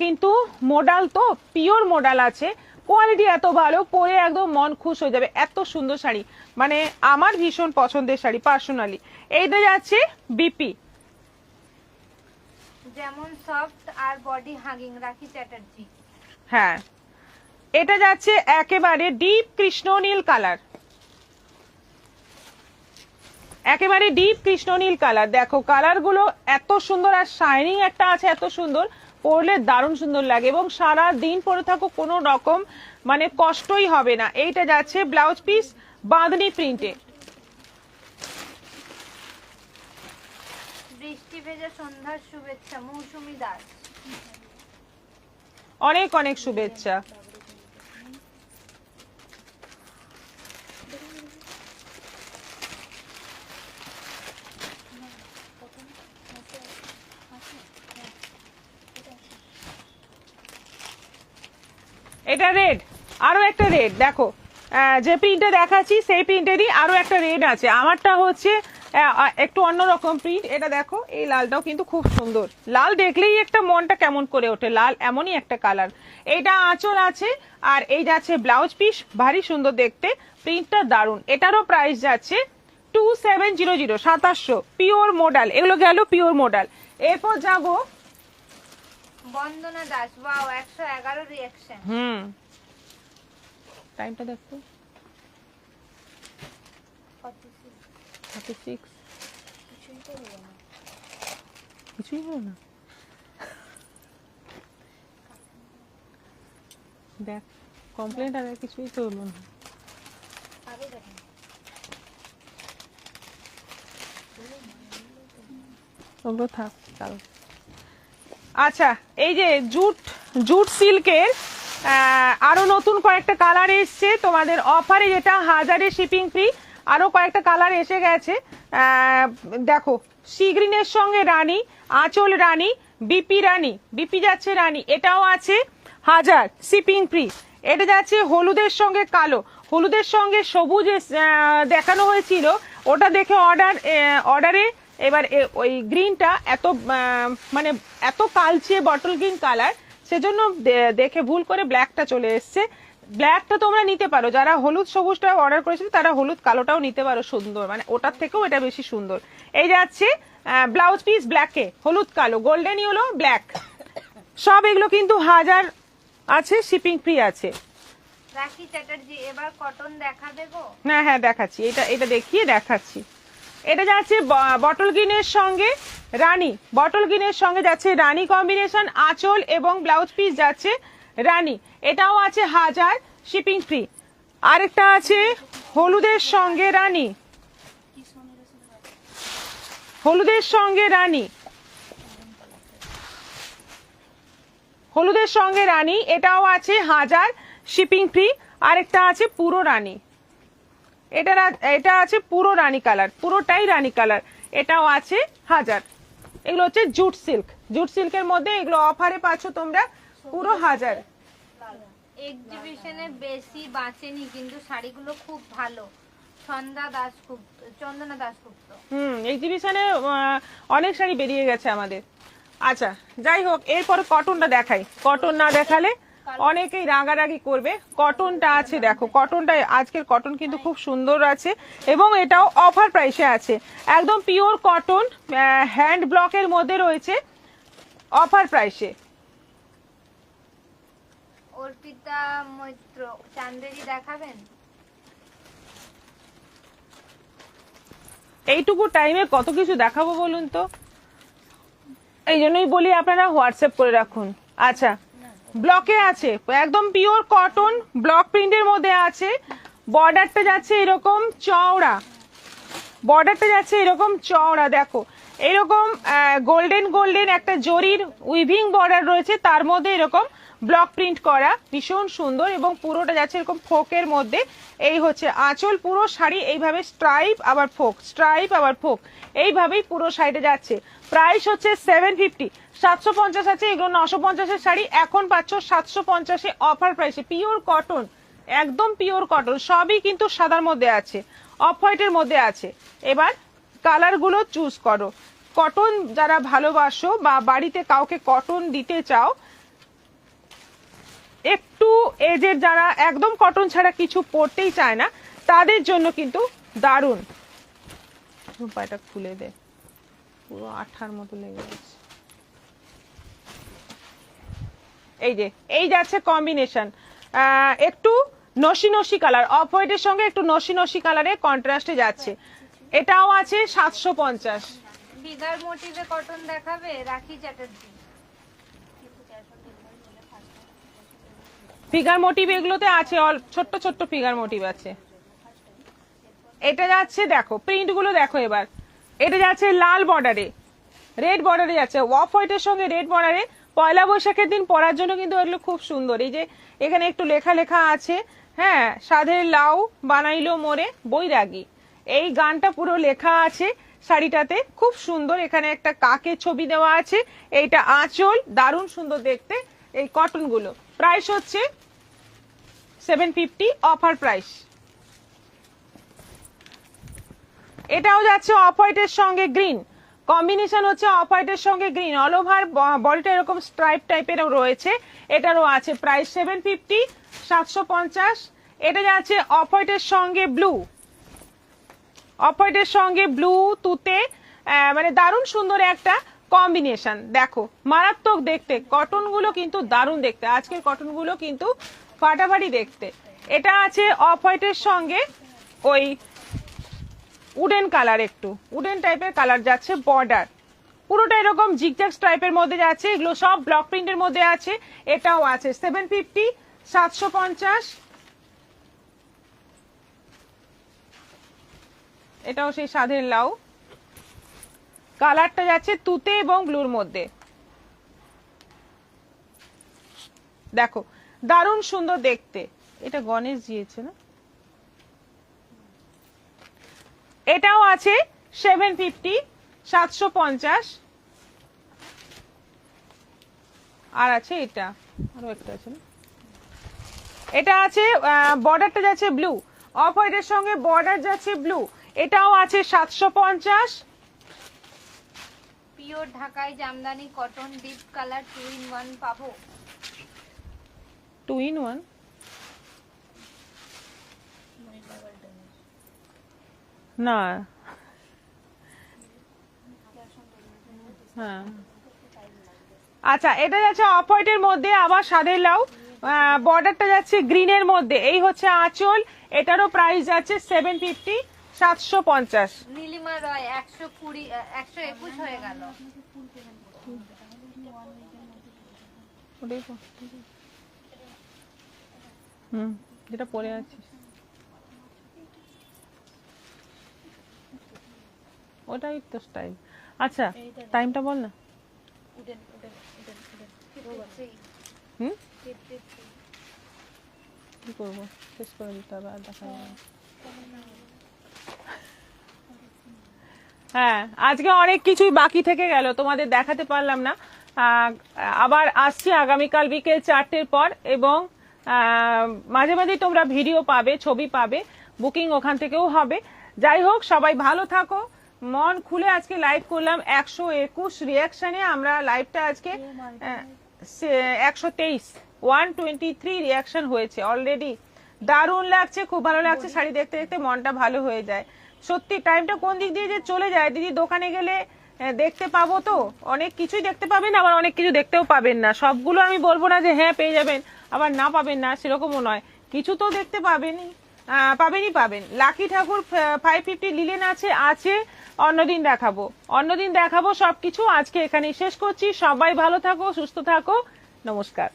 কিন্তু মোডাল তো পিওর মোডাল আছে, কোয়ালিটি এত ভালো, পরে একদম মন খুশ হয়ে যাবে। এত সুন্দর শাড়ি, মানে আমার ভীষণ পছন্দের শাড়ি পার্সোনালি। এইটা যাচ্ছে বিপি, যেমন সফট আর বডি হাগিং, রাখি চ্যাটার্জি। হ্যাঁ, এটা যাচ্ছে একেবারে ডিপ কৃষ্ণ নীল কালার, একেবারে ডিপ কৃষ্ণ নীল কালার। দেখো কালারগুলো এত সুন্দর, আর শাইনিং একটা আছে এত সুন্দর, পরলে দারুণ সুন্দর লাগে এবং সারা দিন পরে থাকো, কোনো রকম মানে কষ্টই হবে না। এইটা যাচ্ছে ব্লাউজ পিস বাঁধনি প্রিন্টে। বৃষ্টি ভেজা সন্ধ্যার শুভেচ্ছা, মৌসুমী দাস। অনেক অনেক শুভেচ্ছা। এটা রেড, আরো একটা রেড, দেখো যে প্রিন্টে দেখাচ্ছি সেই প্রিন্টেরই আরো একটা রেড আছে। আমারটা হচ্ছে একটু অন্যরকম প্রিন্ট। এটা দেখো, এই লালটাও কিন্তু খুব সুন্দর, লাল দেখলেই একটা মনটা কেমন করে ওঠে, লাল এমনই একটা কালার। এইটা আঁচল আছে, আর এই যাচ্ছে ব্লাউজ পিস, ভারী সুন্দর দেখতে, প্রিন্টটা দারুন। এটারও প্রাইস যাচ্ছে 2700, 2700, পিওর মডেল। এগুলো গেল পিওর মডেল। এরপর যাব বন্দনা দাস, ওয়াও 111 রিঅ্যাকশন। টাইমটা দেখো, 36। কিছুই হলো না, দেখ কমপ্লেন্ট আর কিছুই তো হলো না। ওগুলো থাক, চলো। আচ্ছা, এই যে জুট সিল্কের আরো নতুন কয়েকটা কালার এসছে তোমাদের অফারে, যেটা 1000-এ শিপিং ফ্রি। আরো কয়েকটা কালার এসে গেছে, দেখো সি গ্রিনের সঙ্গে রানী, আঁচল রানী, বিপি যাচ্ছে রানী, এটাও আছে 1000 শিপিং ফ্রি। এটা যাচ্ছে হলুদের সঙ্গে কালো, হলুদের সঙ্গে সবুজ দেখানো হয়েছিল, ওটা দেখে অর্ডারে এবার ওই গ্রিনটা এত মানে এত কালচে বটল গ্রিন কালার, সেজন্য দেখে ভুল করে ব্ল্যাকটা চলে এসছে। ব্ল্যাকটা তোমরা নিতে পারো, যারা হলুদ সবুজটা অর্ডার করেছিল তারা হলুদ কালোটাও নিতে পারো, সুন্দর, মানে ওটার থেকেও এটা বেশি সুন্দর। এই যাচ্ছে ব্লাউজ পিস ব্ল্যাকে, হলুদ কালো, গোল্ডেন ইয়েলো ব্ল্যাক, সব এগুলো কিন্তু 1000 আছে, শিপিং ফ্রি আছে। রাখি চ্যাটার্জি, এবার কটন দেখাবে গো? হ্যাঁ দেখাচ্ছি, এটা দেখিয়ে দেখাচ্ছি। এটা যাচ্ছে বটল গ্রিনের সঙ্গে রানী, বটল গ্রিনের সঙ্গে যাচ্ছে রানী কম্বিনেশন, আঁচল এবং ব্লাউজ পিস যাচ্ছে রানী, এটাও আছে 1000 শিপিং ফ্রি। আরেকটা আছে হলুদের সঙ্গে রানী, হলুদের সঙ্গে রানী, হলুদের সঙ্গে রানী, এটাও আছে 1000 শিপিং ফ্রি। আরেকটা আছে পুরো রানী, এটা আছে পুরো রানী কালার, পুরোটাই রানী কালার, এটাও আছে 1000। এগুলো হচ্ছে জুট সিল্কের মধ্যে, এগুলো অফারে পাচ্ছ তোমরা পুরো 1000। এক্সিবিশনে বেশি বাঁচেনি, কিন্তু শাড়িগুলো খুব ভালো। চন্দনা দাশগুপ্ত। এক্সিবিশনে অনেক শাড়ি বেরিয়ে গেছে আমাদের। আচ্ছা, যাই হোক, এরপরে কটনটা দেখাই, কটন না দেখালে অনেকেই রাগারাগি করবে। কটনটা আছে, দেখো কটনটা, আজকের কটন কিন্তু খুব সুন্দর আছে, এবং এটাও অফার প্রাইসে আছে, একদম পিওর কটন, হ্যান্ড ব্লকের মধ্যে রয়েছে, অফার প্রাইসে। অর্পিতা মৈত্র, চান্দেরি দেখাবেন? এইটুকু টাইমে কত কিছু দেখাবো বলুন তো, এই জন্যই বলি আপনারা হোয়াটসঅ্যাপ করে রাখুন। আচ্ছা, ব্লকে আছে, একদম পিওর কটন, ব্লক প্রিন্টের মধ্যে আছে, বর্ডারটা যাচ্ছে এরকম চওড়া, বর্ডারটা যাচ্ছে এরকম চওড়া, দেখো এরকম গোল্ডেন একটা জরির উইভিং বর্ডার রয়েছে, তার মধ্যে এরকম ব্লক প্রিন্ট করা, ভীষণ সুন্দর, এবং পুরোটা যাচ্ছে এরকম ফোকের মধ্যে। এই হচ্ছে আঁচল, পুরো শাড়ি এইভাবে স্ট্রাইপ আবার ফোক, স্ট্রাইপ আবার ফোক, এইভাবেই পুরো শাড়িটা যাচ্ছে। প্রাইস হচ্ছে 750, 750 আছে, এগুলো 950-এর শাড়ি, এখন পাচ্ছ 750-এ অফার প্রাইসে, পিওর কটন, একদম পিওর কটন, সবই কিন্তু সাদার মধ্যে আছে, অফ হোয়াইটের মধ্যে আছে। এবার কালারগুলো চুজ করো। কটন যারা ভালোবাসো বা বাড়িতে কাউকে কটন দিতে চাও, একটু এজের যারা একদম কটন ছাড়া কিছু পরতেই চায় না, তাদের জন্য কিন্তু দারুণ। পাটা খুলে দে, পুরো আঠার মতো লেগে গেছে। এই যাচ্ছে কম্বিনেশন, একটু নসি কালার, অফ হোয়াইটের সঙ্গে একটু নসি কালারে কন্ট্রাস্টে যাচ্ছে, এটাও আছে 750। বিদার মোটিভে কটন দেখাবে? রাখি চ্যাটার্জি। ফিগার মোটিভ এগুলোতে আছে, ছোট্ট ফিগার মোটিভ আছে। এটা যাচ্ছে, দেখো প্রিন্ট গুলো দেখো এবার, এটা যাচ্ছে লাল বর্ডারে, রেড বর্ডারে যাচ্ছে, অফ হোয়াইটের সঙ্গে রেড বর্ডারে, পয়লা বৈশাখের দিন পরার জন্য কিন্তু এগুলো খুব সুন্দর। এই যে এখানে একটু লেখা আছে, হ্যাঁ, সাধের লাউ বানাইলো মোরে বৈরাগী, এই গানটা পুরো লেখা আছে শাড়িটাতে, খুব সুন্দর। এখানে একটা কাকের ছবি দেওয়া আছে, এইটা আঁচল, দারুণ সুন্দর দেখতে। এই কটন গুলো প্রাইস হচ্ছে 750, অফার প্রাইস। এটাও যাচ্ছে অফ হোয়াইটের সঙ্গে গ্রিন, কম্বিনেশন হচ্ছে অফ হোয়াইটের সঙ্গে গ্রিন, অল ওভার বডিটা এরকম স্ট্রাইপ টাইপেরও রয়েছে। এটারও আছে প্রাইস 750, 750। এটা যাচ্ছে অফ হোয়াইটের সঙ্গে ব্লু, অফ হোয়াইটের সঙ্গে ব্লু তুতে, মানে দারুণ সুন্দর একটা কম্বিনেশন। দেখো মারাত্মক দেখতে, কটন গুলো কিন্তু দারুণ দেখতে, আজকের কটন গুলো কিন্তু ফাটাফাটি দেখতে। এটা আছে অফ হোয়াইটের সঙ্গে ওই উডেন কালার, একটু উডেন টাইপের কালার যাচ্ছে, বর্ডার পুরোটা এরকম জিগজ্যাগ টাইপের মধ্যে যাচ্ছে, এগুলো সব ব্লক প্রিন্টের মধ্যে আছে। এটাও আছে 750, 750। এটাও সেই সাধের লাউ, কালারটা যাচ্ছে তুতে এবং ব্লুর মধ্যে। দেখো দারুণ সুন্দর দেখতে, এটা গণেশ দিয়েছে না। এটাও আছে 750, 750। আর আছে এটা, আরো একটা আছে না, এটা আছে বর্ডারটা যাচ্ছে ব্লু, অফ হোয়াইটের সঙ্গে বর্ডার যাচ্ছে ব্লু। এটাও আছে 750। পিওর ঢাকাই Jamdani cotton deep colour 2 in 1 পাবো। 2 in 1 না, হ্যাঁ আচ্ছা। এটা যাচ্ছে অফ হোয়াইটের মধ্যে আবার সাদের লাউ, বর্ডারটা যাচ্ছে গ্রিনের মধ্যে। এই হচ্ছে আঁচল, এটারও প্রাইস যাচ্ছে 750, 750। নীলিমা রয় 120, 121 হয়ে গেল। যেটা পরে আছিস ওটাই তো স্টাইল। আচ্ছা টাইমটা বল না। কি করবো, শেষ করে দিতে হবে, আর দেখা যাবে। হ্যাঁ আজকে অনেক কিছুই বাকি থেকে গেল, তোমাদের দেখাতে পারলাম না। আবার আসছি আগামীকাল বিকেল 4টের পর, এবং মাঝে মাঝে তোমরা ভিডিও পাবে, ছবি পাবে, বুকিং ওখান থেকেও হবে। যাই হোক সবাই ভালো থাকো। মন খুলে আজকে লাইভ করলাম 121 রিয়াকশনে। আমরা লাইভটা আজকে 123, 123 রিয়াকশন হয়েছে অলরেডি। দারুণ লাগছে, খুব ভালো লাগছে। শাড়ি দেখতে দেখতে মনটা ভালো হয়ে যায় সত্যি। টাইমটা কোন দিক দিয়ে যে চলে যায় দিদি, দোকানে গেলে দেখতে পাবো তো, অনেক কিছুই দেখতে পাবেন, আবার অনেক কিছু দেখতেও পাবেন না। সবগুলো আমি বলবো না যে হ্যাঁ পেয়ে যাবেন আবার না পাবেন না, সেরকমও নয়, কিছু তো দেখতে পাবেনই, পাবেন। লাকি ঠাকুর 550 লিলেন আছে অন্যদিন দেখাবো সবকিছু। আজকে এখানেই শেষ করছি। সবাই ভালো থাকো, সুস্থ থাকো, নমস্কার।